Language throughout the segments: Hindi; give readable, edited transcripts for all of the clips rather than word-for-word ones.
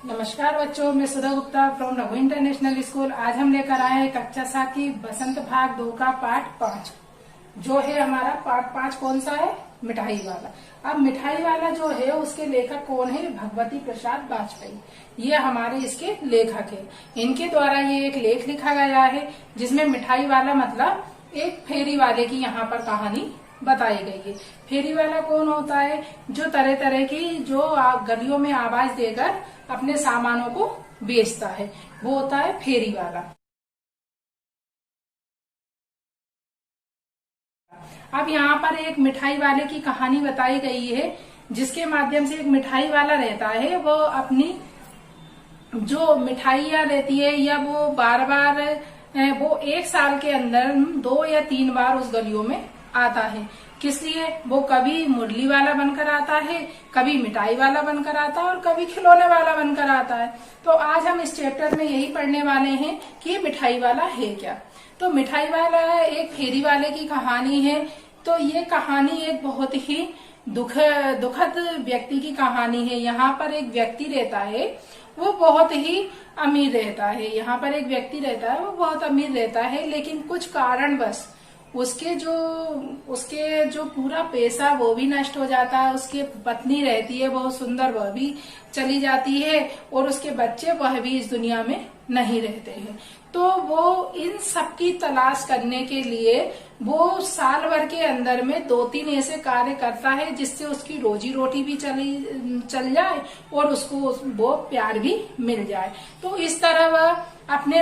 नमस्कार बच्चों, मैं Sudha Gupta from Raghu international school. आज हम लेकर आए हैं कक्षा 7 की बसंत भाग 2 का पाठ 5। जो है हमारा पाठ 5 कौन सा है? मिठाई वाला। अब मिठाई वाला जो है उसके लेखक कौन है? भगवती प्रसाद वाजपेयी। ये हमारे इसके लेखक है। इनके द्वारा ये एक लेख लिखा गया है जिसमें मिठाई वाला मतलब एक फेरी वाले की यहाँ पर कहानी बताई गई है। फेरी वाला कौन होता है? जो तरह तरह की जो गलियों में आवाज देकर अपने सामानों को बेचता है, वो होता है फेरी वाला। अब यहाँ पर एक मिठाई वाले की कहानी बताई गई है जिसके माध्यम से एक मिठाई वाला रहता है। वो अपनी जो मिठाइयाँ रहती है या वो बार बार वो एक साल के अंदर 2 या 3 बार उस गलियों में आता है। किस लिए? वो कभी मुरली वाला बनकर आता है, कभी मिठाई वाला बनकर आता है और कभी खिलौने वाला बनकर आता है। तो आज हम इस चैप्टर में यही पढ़ने वाले हैं कि ये मिठाई वाला है क्या। तो मिठाई वाला एक फेरी वाले की कहानी है। तो ये कहानी एक बहुत ही दुखद व्यक्ति की कहानी है। यहाँ पर एक व्यक्ति रहता है, वो बहुत ही अमीर रहता है। यहाँ पर एक व्यक्ति रहता है, वो बहुत अमीर रहता है, लेकिन कुछ कारणवश उसके जो पूरा पैसा वो भी नष्ट हो जाता है। उसकी पत्नी रहती है बहुत सुंदर, वह भी चली जाती है और उसके बच्चे वह भी इस दुनिया में नहीं रहते हैं। तो वो इन सब की तलाश करने के लिए वो साल भर के अंदर में 2-3 ऐसे कार्य करता है जिससे उसकी रोजी रोटी भी चल जाए और उसको वो प्यार भी मिल जाए। तो इस तरह वह अपने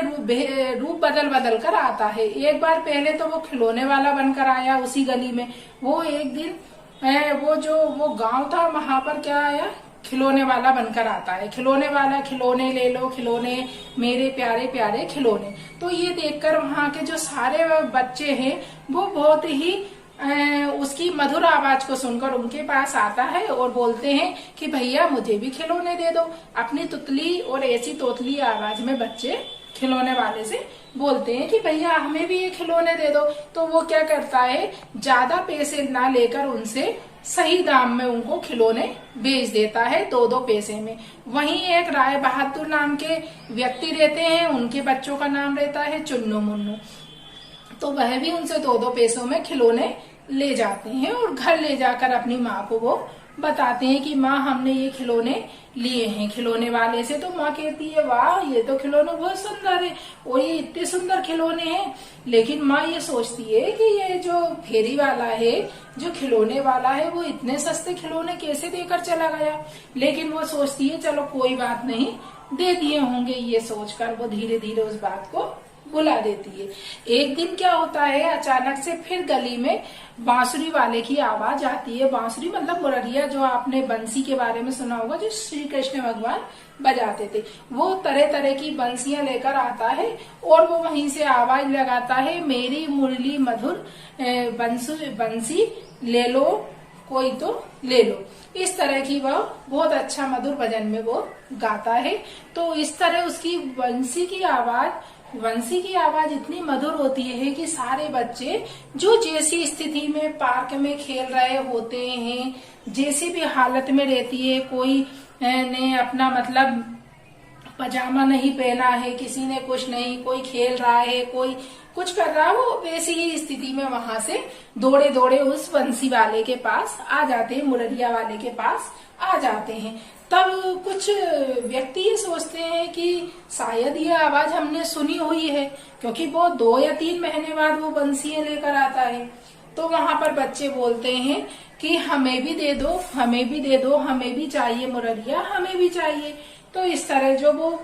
रूप बदल कर आता है। एक बार पहले तो वो खिलौने वाला बनकर आया उसी गली में। वो एक दिन वो गांव था, वहां पर क्या आया? खिलौने वाला बनकर आता है। खिलौने वाला, खिलौने ले लो, खिलौने मेरे प्यारे प्यारे खिलौने। तो ये देखकर वहाँ के जो सारे बच्चे हैं वो बहुत ही उसकी मधुर आवाज को सुनकर उनके पास आता है और बोलते हैं कि भैया मुझे भी खिलौने दे दो। अपनी तुतली और ऐसी तोतली आवाज में बच्चे खिलौने वाले से बोलते हैं कि भैया हमें भी ये खिलौने दे दो। तो वो क्या करता है, ज्यादा पैसे ना लेकर उनसे सही दाम में उनको खिलौने बेच देता है, 2-2 पैसे में। वहीं एक राय बहादुर नाम के व्यक्ति रहते हैं, उनके बच्चों का नाम रहता है चुन्नू मुन्नू। तो वह भी उनसे 2-2 पैसों में खिलौने ले जाते हैं और घर ले जाकर अपनी माँ को वो बताते हैं कि माँ हमने ये खिलौने लिए हैं खिलौने वाले से। तो माँ कहती है वाह ये तो खिलौने बहुत सुंदर है और ये इतने सुंदर खिलौने हैं। लेकिन माँ ये सोचती है कि ये जो फेरी वाला है, जो खिलौने वाला है, वो इतने सस्ते खिलौने कैसे देकर चला गया। लेकिन वो सोचती है चलो कोई बात नहीं, दे दिए होंगे। ये सोचकर वो धीरे धीरे उस बात को बुला देती है। एक दिन क्या होता है, अचानक से फिर गली में बांसुरी वाले की आवाज आती है। बांसुरी मतलब मुरलिया, जो आपने बंसी के बारे में सुना होगा, जो श्री कृष्ण भगवान बजाते थे। वो तरह तरह की बंसियां लेकर आता है और वो वहीं से आवाज लगाता है, मेरी मुरली मधुर बंसी ले लो, कोई तो ले लो। इस तरह की वह बहुत अच्छा मधुर भजन में वो गाता है। तो इस तरह उसकी बंसी की आवाज इतनी मधुर होती है कि सारे बच्चे जो जैसी स्थिति में पार्क में खेल रहे होते हैं, जैसी भी हालत में रहती है, कोई ने अपना मतलब पजामा नहीं पहना है, किसी ने कुछ नहीं, कोई खेल रहा है, कोई कुछ कर रहा है, वो वैसी ही स्थिति में वहां से दौड़े दौड़े उस बंसी वाले के पास आ जाते हैं, मुरलिया वाले के पास आ जाते हैं। तब कुछ व्यक्ति ये सोचते हैं कि शायद ये आवाज हमने सुनी हुई है, क्योंकि वो 2 या 3 महीने बाद वो बंसियां लेकर आता है। तो वहां पर बच्चे बोलते हैं कि हमें भी दे दो, हमें भी दे दो, हमें भी चाहिए मुरलिया, हमें भी चाहिए। तो इस तरह जो वो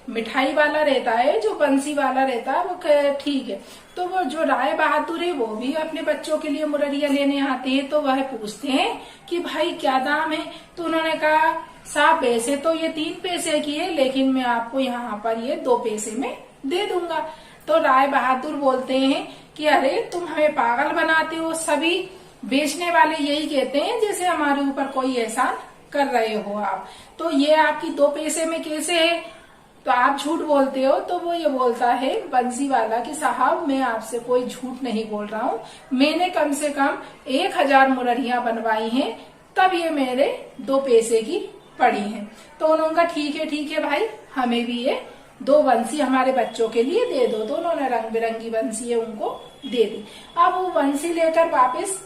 मिठाई वाला रहता है, जो बंसी वाला रहता है, वो ठीक है। तो वो जो राय बहादुर है वो भी अपने बच्चों के लिए मुरलिया लेने आते हैं। तो वह पूछते हैं कि भाई क्या दाम है? तो उन्होंने कहा साहब वैसे तो ये 3 पैसे की है, लेकिन मैं आपको यहाँ पर ये 2 पैसे में दे दूंगा। तो राय बहादुर बोलते हैं कि अरे तुम हमें पागल बनाते हो, सभी बेचने वाले यही कहते हैं जैसे हमारे ऊपर कोई एहसान कर रहे हो आप। तो ये आपकी 2 पैसे में कैसे है? तो आप झूठ बोलते हो। तो वो ये बोलता है बंसी वाला कि साहब मैं आपसे कोई झूठ नहीं बोल रहा हूँ, मैंने कम से कम 1000 मुरलियां बनवाई हैं तब ये मेरे 2 पैसे की पड़ी हैं। तो उन्होंने कहा ठीक है भाई, हमें भी ये 2 बंसी हमारे बच्चों के लिए दे दो। तो उन्होंने रंग बिरंगी बंसी उनको दे दी। अब वो बंसी लेकर वापस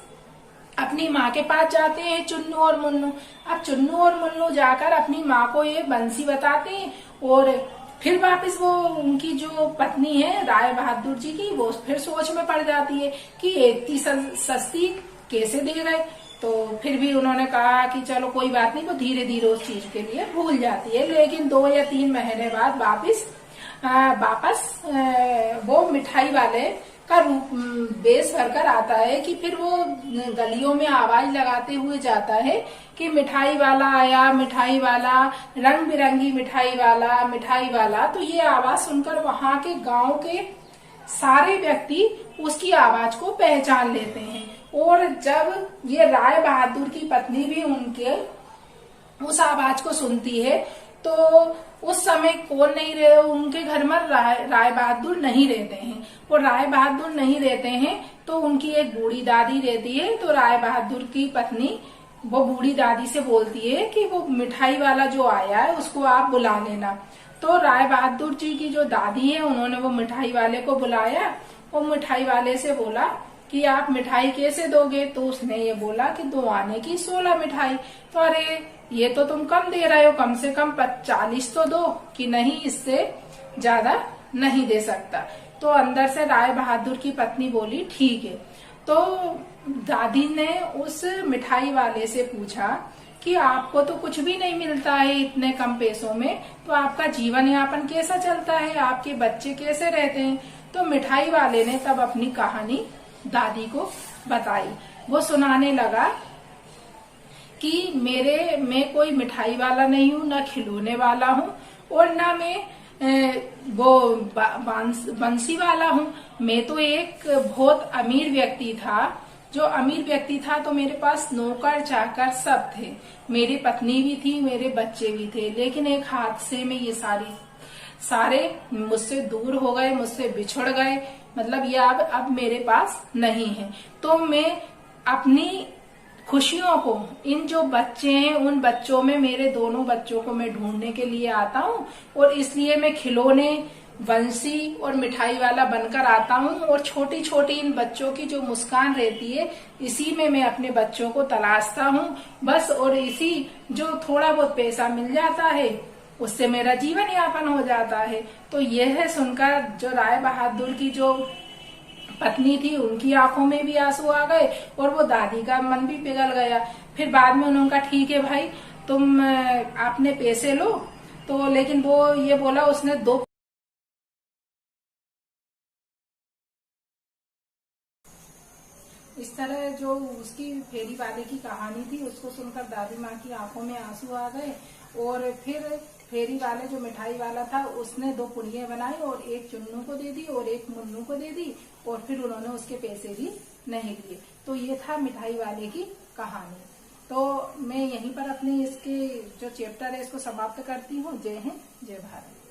अपनी माँ के पास जाते हैं चुन्नू और मुन्नू। अब चुन्नू और मुन्नू जाकर अपनी माँ को ये बंसी बताते हैं और फिर वापस वो उनकी जो पत्नी है राय बहादुर जी की, वो फिर सोच में पड़ जाती है कि इतनी सस्ती कैसे दे गए। तो फिर भी उन्होंने कहा कि चलो कोई बात नहीं, वो धीरे धीरे उस चीज के लिए भूल जाती है। लेकिन 2 या 3 महीने बाद वापस वो मिठाई वाले का रूप बेस भरकर आता है कि फिर वो गलियों में आवाज लगाते हुए जाता है कि मिठाई वाला आया, मिठाई वाला, रंग बिरंगी मिठाई वाला, मिठाई वाला। तो ये आवाज सुनकर वहां के गांव के सारे व्यक्ति उसकी आवाज को पहचान लेते हैं। और जब ये राय बहादुर की पत्नी भी उनके उस आवाज को सुनती है, तो उस समय कौन नहीं रहे, उनके घर में राय बहादुर नहीं रहते हैं। और राय बहादुर नहीं रहते हैं तो उनकी एक बूढ़ी दादी रहती है। तो राय बहादुर की पत्नी वो बूढ़ी दादी से बोलती है कि वो मिठाई वाला जो आया है उसको आप बुला लेना। तो राय बहादुर जी की जो दादी है उन्होंने वो मिठाई वाले को बुलाया और मिठाई वाले से बोला कि आप मिठाई कैसे दोगे। तो उसने ये बोला कि 2 आने की 16 मिठाई। तो अरे ये तो तुम कम दे रहे हो, कम से कम 40 तो दो। कि नहीं, इससे ज्यादा नहीं दे सकता। तो अंदर से राय बहादुर की पत्नी बोली ठीक है। तो दादी ने उस मिठाई वाले से पूछा कि आपको तो कुछ भी नहीं मिलता है इतने कम पैसों में, तो आपका जीवन यापन कैसा चलता है, आपके बच्चे कैसे रहते हैं। तो मिठाई वाले ने तब अपनी कहानी दादी को बताई। वो सुनाने लगा कि मैं कोई मिठाई वाला नहीं हूँ, न खिलौने वाला हूँ और न मैं वो बंसी वाला हूँ। मैं तो एक बहुत अमीर व्यक्ति था। जो अमीर व्यक्ति था तो मेरे पास नौकर चाकर सब थे, मेरी पत्नी भी थी, मेरे बच्चे भी थे। लेकिन एक हादसे में ये सारे मुझसे दूर हो गए, मुझसे बिछड़ गए। मतलब ये अब मेरे पास नहीं है। तो मैं अपनी खुशियों को, इन जो बच्चे हैं उन बच्चों में, मेरे दोनों बच्चों को मैं ढूंढने के लिए आता हूँ और इसलिए मैं खिलौने, बंसी और मिठाई वाला बनकर आता हूँ। और छोटी छोटी इन बच्चों की जो मुस्कान रहती है, इसी में मैं अपने बच्चों को तलाशता हूँ बस। और इसी जो थोड़ा बहुत पैसा मिल जाता है उससे मेरा जीवन यापन हो जाता है। तो यह सुनकर जो राय बहादुर की जो पत्नी थी उनकी आंखों में भी आंसू आ गए और वो दादी का मन भी पिघल गया। फिर बाद में उन्होंने कहा ठीक है भाई, तुम आपने पैसे लो। तो लेकिन वो ये बोला, उसने 2 इस तरह जो उसकी फेरी वाले की कहानी थी उसको सुनकर दादी माँ की आंखों में आंसू आ गए। और फिर फेरी वाले जो मिठाई वाला था उसने 2 पुड़ियाँ बनाई और एक चुन्नू को दे दी और एक मुन्नू को दे दी और फिर उन्होंने उसके पैसे भी नहीं लिए। तो ये था मिठाई वाले की कहानी। तो मैं यहीं पर अपने इसके जो चैप्टर है इसको समाप्त करती हूँ। जय हिंद, जय भारत।